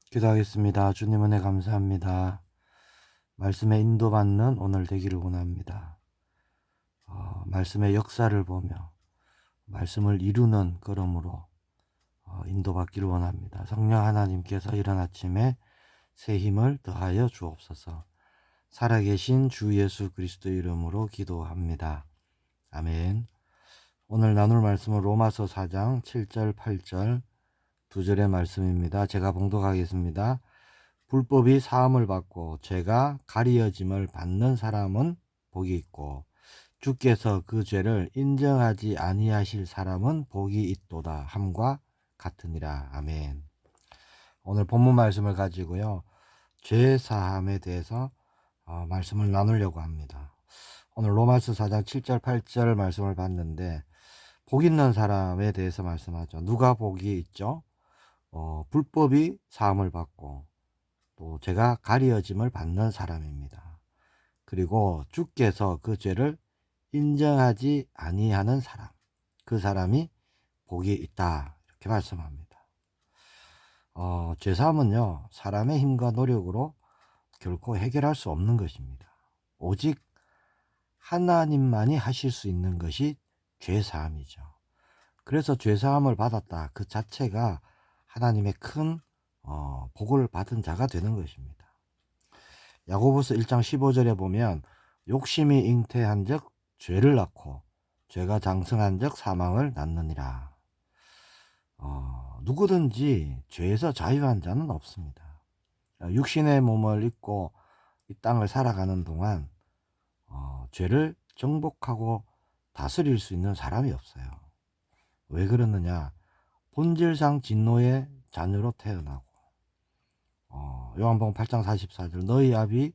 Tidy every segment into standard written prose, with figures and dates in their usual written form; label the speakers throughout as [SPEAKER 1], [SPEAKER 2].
[SPEAKER 1] 기도하겠습니다. 주님 은혜 감사합니다. 말씀에 인도받는 오늘 되기를 원합니다. 말씀의 역사를 보며 말씀을 이루는 걸음으로 인도받기를 원합니다. 성령 하나님께서 이른 아침에 새 힘을 더하여 주옵소서. 살아계신 주 예수 그리스도 이름으로 기도합니다. 아멘. 오늘 나눌 말씀은 로마서 4장 7절 8절 두 절의 말씀입니다. 제가 봉독하겠습니다. 불법이 사함을 받고 죄가 가리어짐을 받는 사람은 복이 있고 주께서 그 죄를 인정하지 아니하실 사람은 복이 있도다 함과 같으니라. 아멘. 오늘 본문 말씀을 가지고요, 죄 사함에 대해서 말씀을 나누려고 합니다. 오늘 로마서 4장 7절 8절 말씀을 봤는데 복 있는 사람에 대해서 말씀하죠. 누가 복이 있죠? 불법이 사함을 받고 또 죄가 가리어짐을 받는 사람입니다. 그리고 주께서 그 죄를 인정하지 아니하는 사람, 그 사람이 복이 있다, 이렇게 말씀합니다. 죄사함은요, 사람의 힘과 노력으로 결코 해결할 수 없는 것입니다. 오직 하나님만이 하실 수 있는 것이 죄사함이죠. 그래서 죄사함을 받았다, 그 자체가 하나님의 큰 복을 받은 자가 되는 것입니다. 야고보서 1장 15절에 보면 욕심이 잉태한 적 죄를 낳고 죄가 장성한 적 사망을 낳느니라. 누구든지 죄에서 자유한 자는 없습니다. 육신의 몸을 입고 이 땅을 살아가는 동안 죄를 정복하고 다스릴 수 있는 사람이 없어요. 왜 그러느냐? 본질상 진노의 자녀로 태어나고 요한복음 8장 44절 너희 아비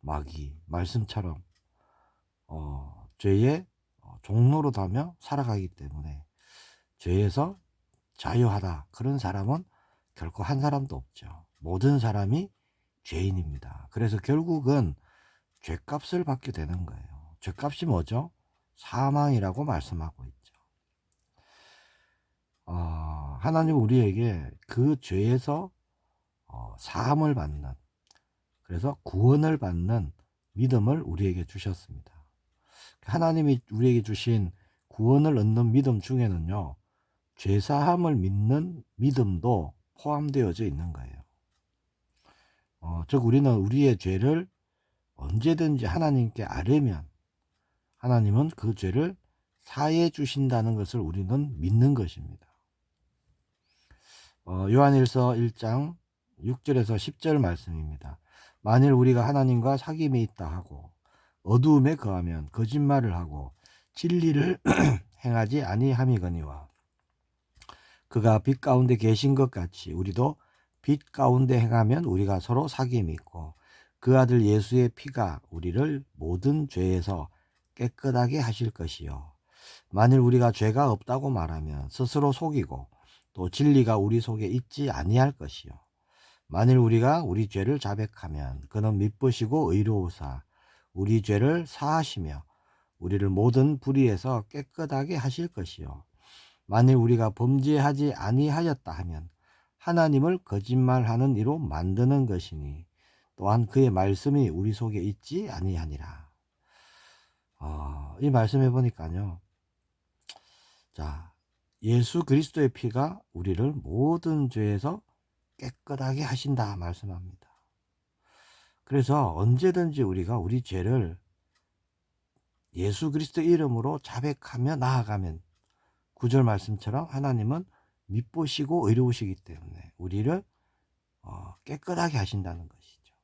[SPEAKER 1] 마귀 말씀처럼 죄의 종로로 다며 살아가기 때문에 죄에서 자유하다, 그런 사람은 결코 한 사람도 없죠. 모든 사람이 죄인입니다. 그래서 결국은 죄값을 받게 되는 거예요. 죄값이 뭐죠? 사망이라고 말씀하고 있죠. 하나님 우리에게 그 죄에서 사함을 받는, 그래서 구원을 받는 믿음을 우리에게 주셨습니다. 하나님이 우리에게 주신 구원을 얻는 믿음 중에는요, 죄사함을 믿는 믿음도 포함되어져 있는 거예요. 즉 우리는 우리의 죄를 언제든지 하나님께 아뢰면 하나님은 그 죄를 사해 주신다는 것을 우리는 믿는 것입니다. 요한일서 1장 6절에서 10절 말씀입니다. 만일 우리가 하나님과 사귐이 있다 하고 어두움에 거하면 거짓말을 하고 진리를 행하지 아니함이거니와 그가 빛 가운데 계신 것 같이 우리도 빛 가운데 행하면 우리가 서로 사귐이 있고 그 아들 예수의 피가 우리를 모든 죄에서 깨끗하게 하실 것이요 만일 우리가 죄가 없다고 말하면 스스로 속이고 또 진리가 우리 속에 있지 아니할 것이요 만일 우리가 우리 죄를 자백하면 그는 미쁘시고 의로우사 우리 죄를 사하시며 우리를 모든 불의에서 깨끗하게 하실 것이요 만일 우리가 범죄하지 아니하였다 하면 하나님을 거짓말하는 이로 만드는 것이니 또한 그의 말씀이 우리 속에 있지 아니하니라. 이 말씀해 보니까요, 자, 예수 그리스도의 피가 우리를 모든 죄에서 깨끗하게 하신다 말씀합니다. 그래서 언제든지 우리가 우리 죄를 예수 그리스도 이름으로 자백하며 나아가면 9절 말씀처럼 하나님은 미쁘시고 의로우시기 때문에 우리를 깨끗하게 하신다는 것이죠.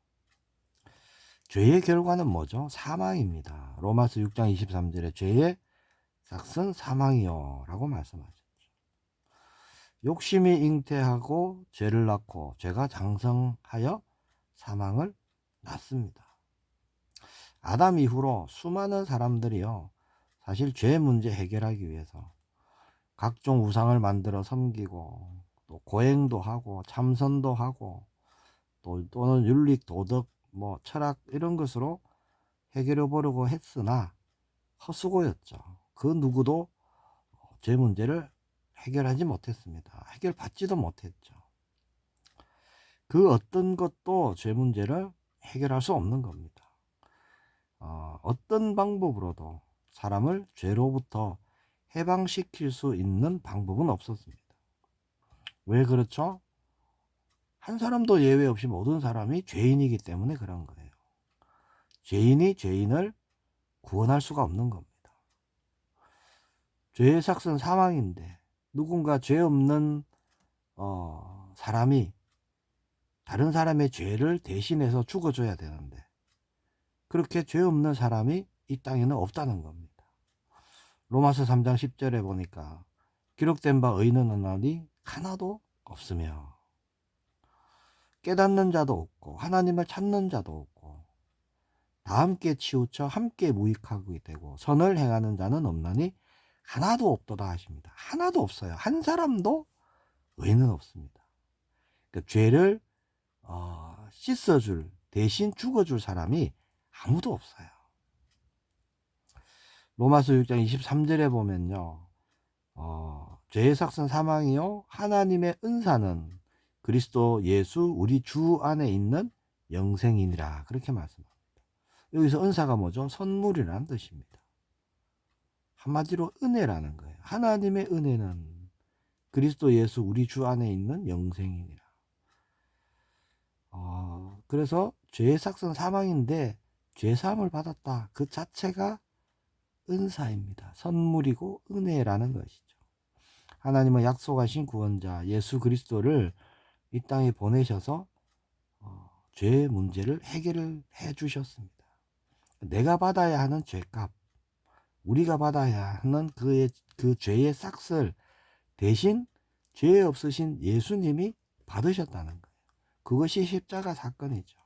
[SPEAKER 1] 죄의 결과는 뭐죠? 사망입니다. 로마서 6장 23절에 죄의 삭은 사망이요 라고 말씀하셨죠. 욕심이 잉태하고 죄를 낳고 죄가 장성하여 사망을 낳습니다. 아담 이후로 수많은 사람들이요, 사실 죄 문제 해결하기 위해서 각종 우상을 만들어 섬기고 또 고행도 하고 참선도 하고 또는 윤리 도덕 철학 이런 것으로 해결해 보려고 했으나 헛수고였죠. 그 누구도 죄 문제를 해결하지 못했습니다. 해결받지도 못했죠. 그 어떤 것도 죄 문제를 해결할 수 없는 겁니다. 어떤 방법으로도 사람을 죄로부터 해방시킬 수 있는 방법은 없었습니다. 왜 그렇죠? 한 사람도 예외 없이 모든 사람이 죄인이기 때문에 그런 거예요. 죄인이 죄인을 구원할 수가 없는 겁니다. 죄의 삭은 사망인데 누군가 죄 없는 사람이 다른 사람의 죄를 대신해서 죽어줘야 되는데 그렇게 죄 없는 사람이 이 땅에는 없다는 겁니다. 로마서 3장 10절에 보니까 기록된 바 의인은 없나니 하나도 없으며 깨닫는 자도 없고 하나님을 찾는 자도 없고 다 함께 치우쳐 함께 무익하게 되고 선을 행하는 자는 없나니 하나도 없도다 하십니다. 하나도 없어요. 한 사람도 의인은 없습니다. 그러니까 죄를 씻어줄 대신 죽어줄 사람이 아무도 없어요. 로마서 6장 23절에 보면요. 죄의 삭은 사망이요 하나님의 은사는 그리스도 예수 우리 주 안에 있는 영생이니라 그렇게 말씀합니다. 여기서 은사가 뭐죠? 선물이라는 뜻입니다. 한마디로 은혜라는 거예요. 하나님의 은혜는 그리스도 예수 우리 주 안에 있는 영생이니라. 그래서 죄의 삭은 사망인데 죄사함을 받았다. 그 자체가 은사입니다. 선물이고 은혜라는 것이죠. 하나님은 약속하신 구원자 예수 그리스도를 이 땅에 보내셔서 죄의 문제를 해결을 해 주셨습니다. 내가 받아야 하는 죄값, 우리가 받아야 하는 그 죄의 삭을 대신 죄 없으신 예수님이 받으셨다는 거예요. 그것이 십자가 사건이죠.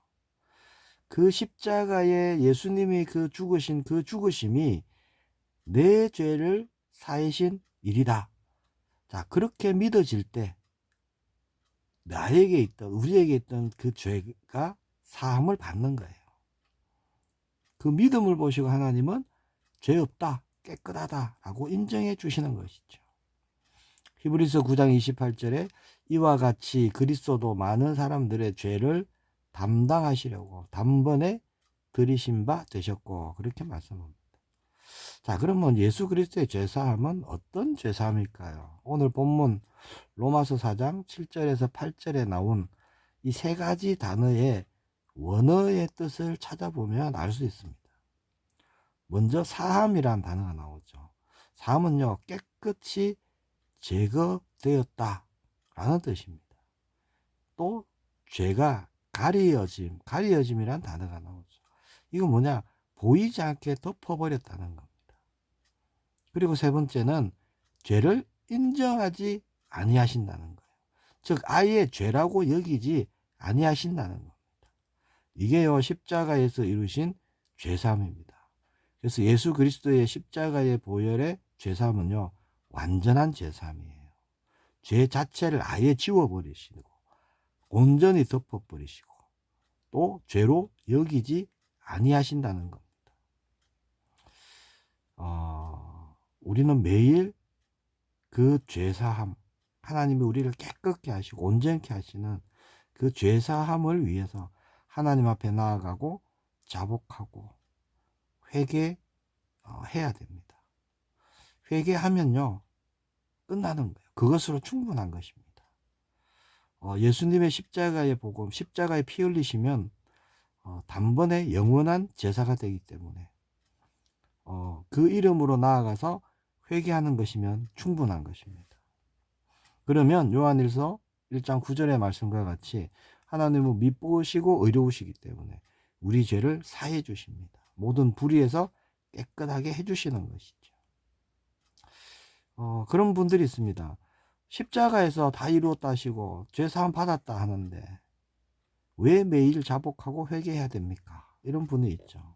[SPEAKER 1] 그 십자가에 예수님이 그 죽으신 그 죽으심이 내 죄를 사하신 일이다. 자, 그렇게 믿어질 때 나에게 있던 우리에게 있던 그 죄가 사함을 받는 거예요. 그 믿음을 보시고 하나님은 죄 없다, 깨끗하다 라고 인정해 주시는 것이죠. 히브리서 9장 28절에 이와 같이 그리스도도 많은 사람들의 죄를 담당하시려고 단번에 들이신 바 되셨고 그렇게 말씀합니다. 자, 그러면 예수 그리스도의 죄사함은 어떤 죄사함일까요? 오늘 본문 로마서 4장 7절에서 8절에 나온 이 세 가지 단어의 원어의 뜻을 찾아보면 알 수 있습니다. 먼저 사함이란 단어가 나오죠. 사함은요, 깨끗이 제거되었다 라는 뜻입니다. 또 죄가 가리어짐이란 단어가 나오죠. 이거 뭐냐? 보이지 않게 덮어버렸다는 겁니다. 그리고 세 번째는 죄를 인정하지 아니하신다는 거예요. 즉 아예 죄라고 여기지 아니하신다는 겁니다. 이게요 십자가에서 이루신 죄사함입니다. 그래서 예수 그리스도의 십자가의 보혈의 죄사함은요 완전한 죄사함이에요. 죄 자체를 아예 지워버리시고 온전히 덮어버리시고 또 죄로 여기지 아니하신다는 겁니다. 우리는 매일 그 죄사함, 하나님이 우리를 깨끗게 하시고 온전케 하시는 그 죄사함을 위해서 하나님 앞에 나아가고 자복하고 회개해야 됩니다. 회개하면요 끝나는 거예요. 그것으로 충분한 것입니다. 예수님의 십자가의 복음, 십자가에 피 흘리시면 단번에 영원한 제사가 되기 때문에 그 이름으로 나아가서 회개하는 것이면 충분한 것입니다. 그러면 요한일서 1장 9절의 말씀과 같이 하나님은 미쁘시고 의로우시기 때문에 우리 죄를 사해 주십니다. 모든 불의에서 깨끗하게 해주시는 것이죠. 그런 분들이 있습니다. 십자가에서 다 이루었다 하시고 죄사함 받았다 하는데 왜 매일 자복하고 회개해야 됩니까? 이런 분이 있죠.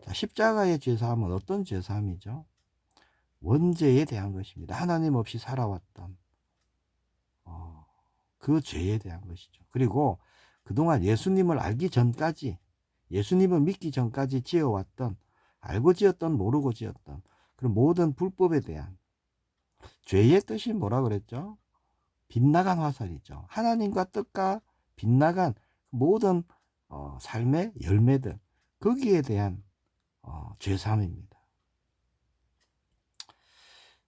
[SPEAKER 1] 자, 십자가의 죄사함은 어떤 죄사함이죠? 원죄에 대한 것입니다. 하나님 없이 살아왔던 그 죄에 대한 것이죠. 그리고 그동안 예수님을 알기 전까지 예수님을 믿기 전까지 지어왔던 알고 지었던 모르고 지었던 그런 모든 불법에 대한 죄의 뜻이 뭐라 그랬죠? 빗나간 화살이죠. 하나님과 뜻과 빗나간 모든 삶의 열매들, 거기에 대한 죄사함입니다.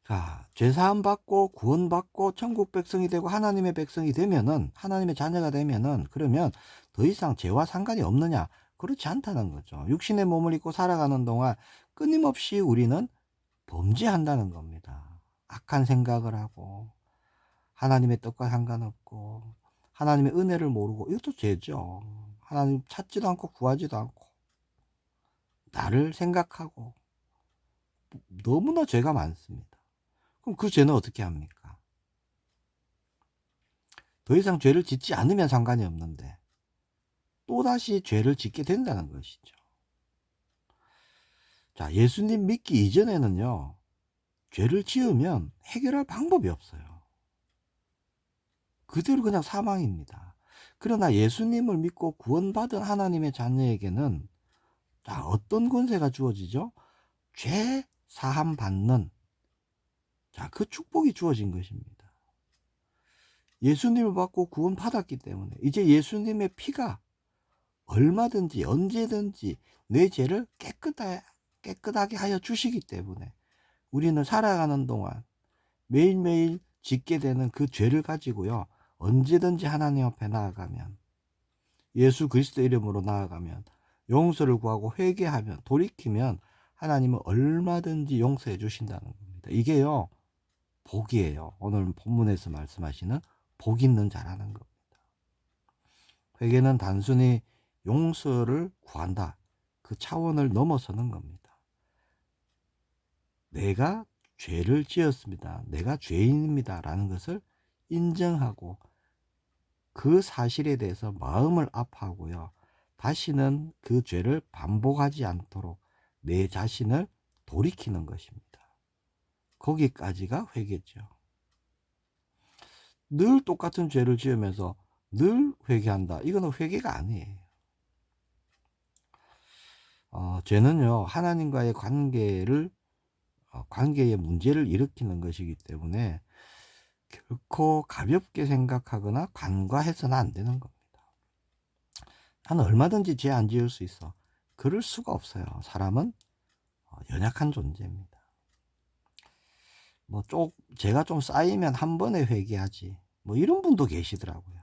[SPEAKER 1] 자, 죄사함 받고 구원받고 천국 백성이 되고 하나님의 백성이 되면은, 하나님의 자녀가 되면은, 그러면 더 이상 죄와 상관이 없느냐? 그렇지 않다는 거죠. 육신의 몸을 입고 살아가는 동안 끊임없이 우리는 범죄한다는 겁니다. 악한 생각을 하고 하나님의 뜻과 상관없고 하나님의 은혜를 모르고, 이것도 죄죠. 하나님 찾지도 않고 구하지도 않고 나를 생각하고, 너무나 죄가 많습니다. 그럼 그 죄는 어떻게 합니까? 더 이상 죄를 짓지 않으면 상관이 없는데 또다시 죄를 짓게 된다는 것이죠. 자, 예수님 믿기 이전에는요, 죄를 지으면 해결할 방법이 없어요. 그대로 그냥 사망입니다. 그러나 예수님을 믿고 구원받은 하나님의 자녀에게는, 자, 어떤 권세가 주어지죠? 죄 사함 받는, 자, 그 축복이 주어진 것입니다. 예수님을 받고 구원 받았기 때문에 이제 예수님의 피가 얼마든지 언제든지 내 죄를 깨끗하게 하여 주시기 때문에 우리는 살아가는 동안 매일매일 짓게 되는 그 죄를 가지고요, 언제든지 하나님 앞에 나아가면, 예수 그리스도 이름으로 나아가면, 용서를 구하고 회개하면, 돌이키면 하나님은 얼마든지 용서해 주신다는 겁니다. 이게요, 복이에요. 오늘 본문에서 말씀하시는 복 있는 자라는 겁니다. 회개는 단순히 용서를 구한다, 그 차원을 넘어서는 겁니다. 내가 죄를 지었습니다, 내가 죄인입니다 라는 것을 인정하고 그 사실에 대해서 마음을 아파하고요, 다시는 그 죄를 반복하지 않도록 내 자신을 돌이키는 것입니다. 거기까지가 회개죠. 늘 똑같은 죄를 지으면서 늘 회개한다, 이거는 회개가 아니에요. 죄는요, 하나님과의 관계의 문제를 일으키는 것이기 때문에 결코 가볍게 생각하거나 간과해서는 안 되는 겁니다. 나는 얼마든지 죄 안 지을 수 있어, 그럴 수가 없어요. 사람은 연약한 존재입니다. 제가 좀 쌓이면 한 번에 회개하지, 이런 분도 계시더라고요.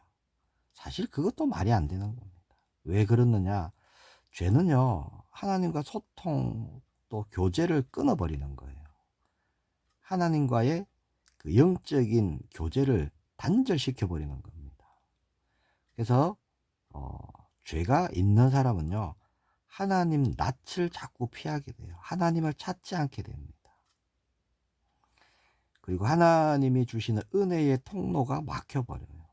[SPEAKER 1] 사실 그것도 말이 안 되는 겁니다. 왜 그러느냐? 죄는요, 하나님과 소통 또 교제를 끊어버리는 거예요. 하나님과의 그 영적인 교제를 단절시켜버리는 겁니다. 그래서 죄가 있는 사람은요, 하나님 낯을 자꾸 피하게 돼요. 하나님을 찾지 않게 됩니다. 그리고 하나님이 주시는 은혜의 통로가 막혀버려요.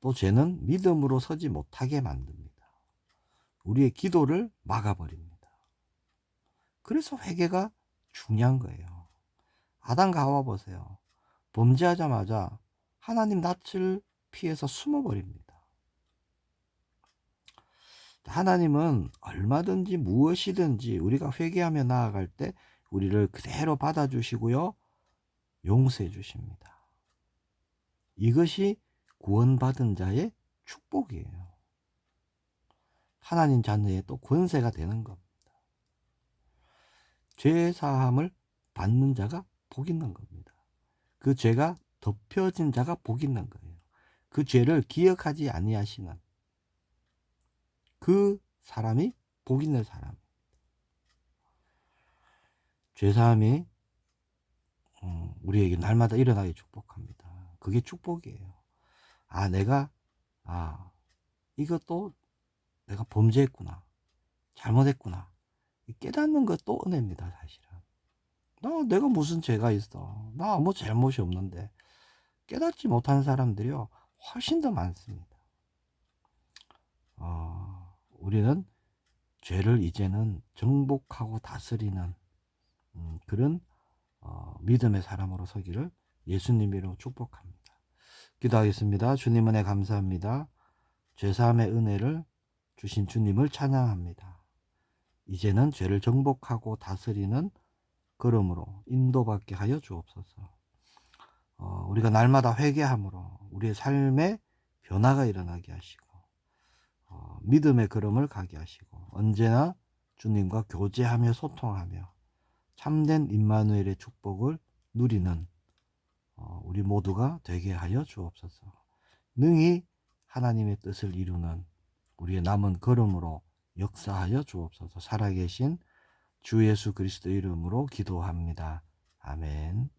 [SPEAKER 1] 또 죄는 믿음으로 서지 못하게 만듭니다. 우리의 기도를 막아버립니다. 그래서 회개가 중요한 거예요. 아담과 하와 보세요. 범죄하자마자 하나님 낯을 피해서 숨어버립니다. 하나님은 얼마든지 무엇이든지 우리가 회개하며 나아갈 때 우리를 그대로 받아주시고요, 용서해 주십니다. 이것이 구원받은 자의 축복이에요. 하나님 자녀의 또 권세가 되는 겁니다. 죄 사함을 받는 자가 복 있는 겁니다. 그 죄가 덮여진 자가 복 있는 거예요. 그 죄를 기억하지 아니하시는 그 사람이 복 있는 사람. 죄 사함이 우리에게 날마다 일어나게 축복합니다. 그게 축복이에요. 이것도 내가 범죄했구나, 잘못했구나, 깨닫는 것도 은혜입니다. 사실은 내가 무슨 죄가 있어, 나 아무 잘못이 없는데, 깨닫지 못하는 사람들이요, 훨씬 더 많습니다. 우리는 죄를 이제는 정복하고 다스리는 그런 믿음의 사람으로 서기를 예수님으로 축복합니다. 기도하겠습니다. 주님 은혜 감사합니다. 죄사함의 은혜를 주신 주님을 찬양합니다. 이제는 죄를 정복하고 다스리는 걸음으로 인도받게 하여 주옵소서. 우리가 날마다 회개함으로 우리의 삶에 변화가 일어나게 하시고 믿음의 걸음을 가게 하시고 언제나 주님과 교제하며 소통하며 참된 임마누엘의 축복을 누리는 우리 모두가 되게 하여 주옵소서. 능히 하나님의 뜻을 이루는 우리의 남은 걸음으로 역사하여 주옵소서. 살아계신 주 예수 그리스도 이름으로 기도합니다. 아멘.